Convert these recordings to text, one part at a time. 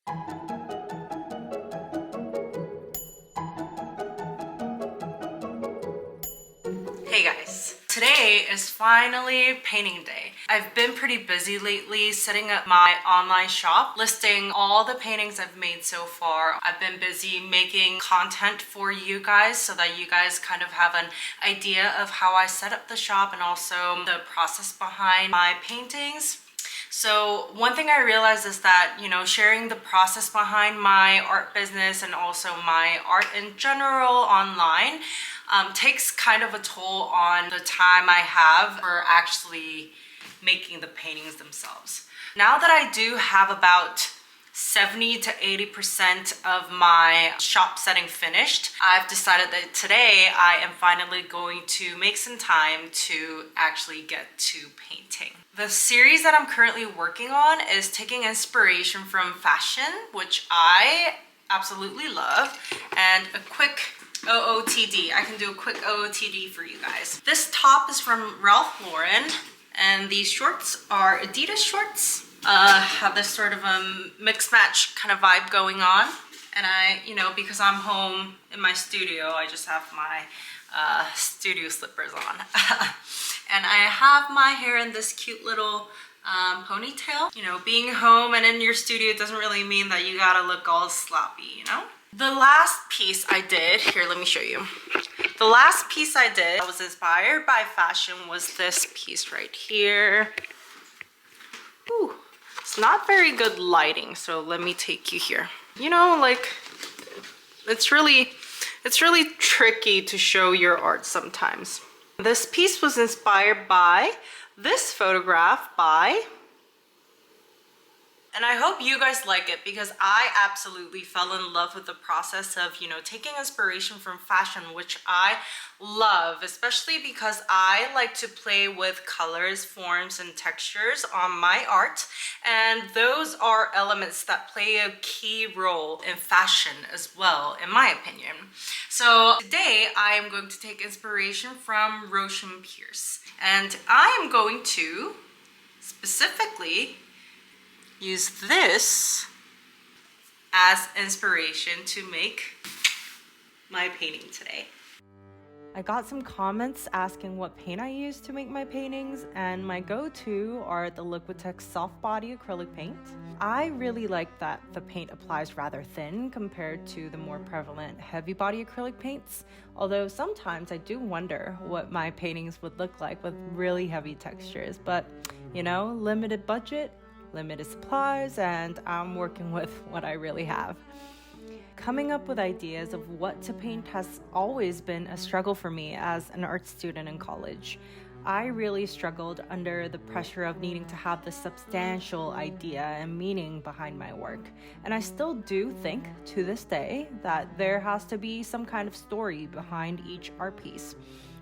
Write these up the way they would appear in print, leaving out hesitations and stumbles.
Hey guys, today is finally painting day. I've been pretty busy lately setting up my online shop, listing all the paintings I've made so far. I've been busy making content for you guys so that you guys kind of have an idea of how I set up the shop and also the process behind my paintings. So one thing I realized is that, sharing the process behind my art business and also my art in general online takes kind of a toll on the time I have for actually making the paintings themselves. Now that I do have about 70 to 80% of my shop setting finished, I've decided that today I am finally going to make some time to actually get to painting. The series that I'm currently working on is taking inspiration from fashion, which I absolutely love, and a quick OOTD. I can do a quick OOTD for you guys. This top is from Ralph Lauren, and these shorts are Adidas shorts. Have this sort of a mix match kind of vibe going on. And I, because I'm home in my studio, I just have my studio slippers on. And I have my hair in this cute little ponytail. Being home and in your studio doesn't really mean that you gotta look all sloppy, The last piece I did, here, let me show you. The last piece I did that was inspired by fashion was this piece right here. Ooh, it's not very good lighting, so let me take you here. It's really tricky to show your art sometimes. This piece was inspired by this photograph by, and I hope you guys like it because I absolutely fell in love with the process of, taking inspiration from fashion, which I love, especially because I like to play with colors, forms, and textures on my art. And those are elements that play a key role in fashion as well, in my opinion. So today I am going to take inspiration from Roshan Pierce. And I am going to specifically use this as inspiration to make my painting today. I got some comments asking what paint I use to make my paintings, and my go-to are the Liquitex soft body acrylic paint. I really like that the paint applies rather thin compared to the more prevalent heavy body acrylic paints, although sometimes I do wonder what my paintings would look like with really heavy textures, but limited budget, limited supplies, and I'm working with what I really have. Coming up with ideas of what to paint has always been a struggle for me as an art student in college. I really struggled under the pressure of needing to have the substantial idea and meaning behind my work. And I still do think, to this day, that there has to be some kind of story behind each art piece.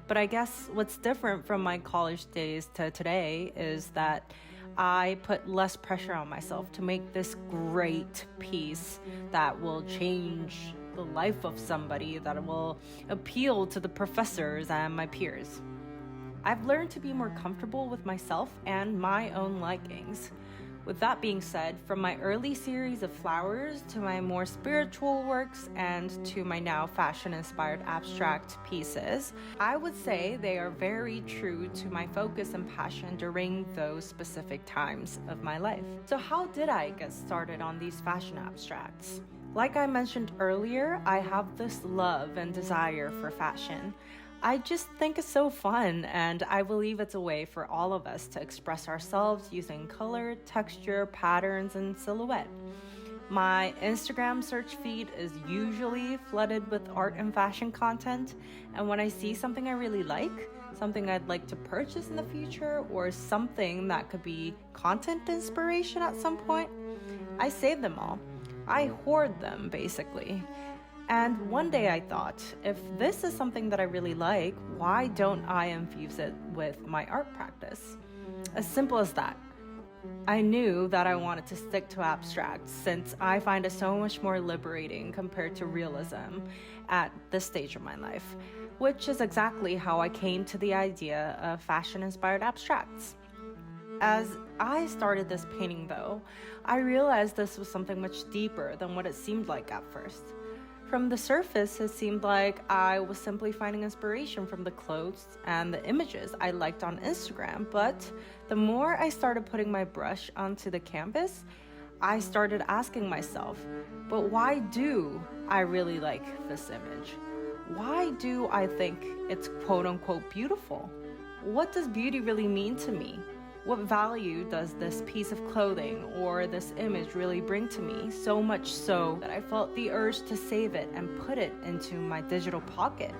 But I guess what's different from my college days to today is that I put less pressure on myself to make this great piece that will change the life of somebody, that will appeal to the professors and my peers. I've learned to be more comfortable with myself and my own likings. With that being said, from my early series of flowers to my more spiritual works and to my now fashion-inspired abstract pieces, I would say they are very true to my focus and passion during those specific times of my life. So how did I get started on these fashion abstracts? Like I mentioned earlier, I have this love and desire for fashion. I just think it's so fun, and I believe it's a way for all of us to express ourselves using color, texture, patterns, and silhouette. My Instagram search feed is usually flooded with art and fashion content, and when I see something I really like, something I'd like to purchase in the future, or something that could be content inspiration at some point, I save them all. I hoard them, basically. And one day I thought, if this is something that I really like, why don't I infuse it with my art practice? As simple as that. I knew that I wanted to stick to abstract since I find it so much more liberating compared to realism at this stage of my life, which is exactly how I came to the idea of fashion-inspired abstracts. As I started this painting though, I realized this was something much deeper than what it seemed like at first. From the surface, it seemed like I was simply finding inspiration from the clothes and the images I liked on Instagram, but the more I started putting my brush onto the canvas, I started asking myself, but why do I really like this image? Why do I think it's quote unquote beautiful? What does beauty really mean to me? What value does this piece of clothing or this image really bring to me? So much so that I felt the urge to save it and put it into my digital pocket.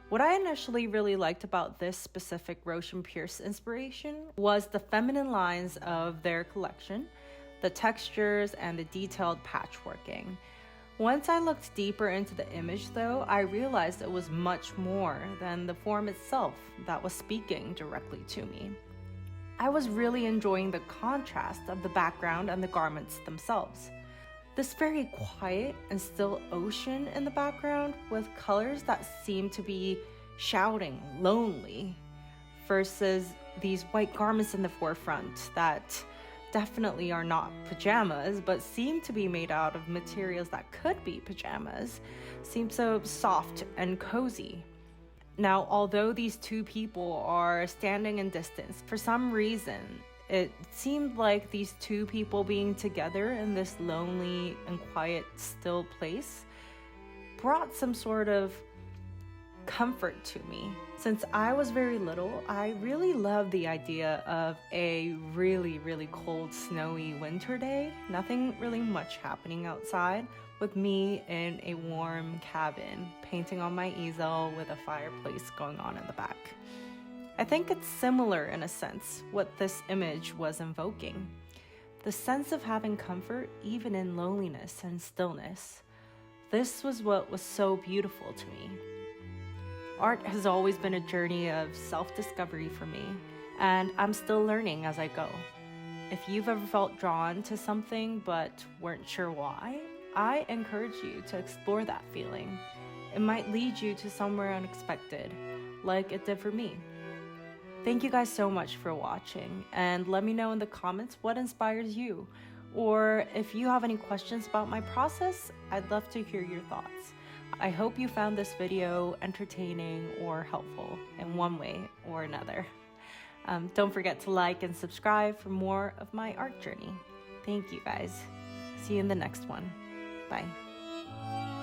What I initially really liked about this specific Roshan Pierce inspiration was the feminine lines of their collection, the textures, and the detailed patchworking. Once I looked deeper into the image though, I realized it was much more than the form itself that was speaking directly to me. I was really enjoying the contrast of the background and the garments themselves. This very quiet and still ocean in the background with colors that seem to be shouting lonely versus these white garments in the forefront that definitely are not pajamas but seem to be made out of materials that could be pajamas, seem so soft and cozy. Now, although these two people are standing in distance, for some reason, it seemed like these two people being together in this lonely and quiet, still place brought some sort of comfort to me. Since I was very little, I really loved the idea of a really, really cold, snowy winter day. Nothing really much happening outside, with me in a warm cabin, painting on my easel with a fireplace going on in the back. I think it's similar in a sense what this image was invoking. The sense of having comfort even in loneliness and stillness. This was what was so beautiful to me. Art has always been a journey of self-discovery for me, and I'm still learning as I go. If you've ever felt drawn to something but weren't sure why, I encourage you to explore that feeling. It might lead you to somewhere unexpected, like it did for me. Thank you guys so much for watching, and let me know in the comments what inspires you. Or if you have any questions about my process, I'd love to hear your thoughts. I hope you found this video entertaining or helpful in one way or another. Don't forget to like and subscribe for more of my art journey. Thank you guys. See you in the next one. Bye.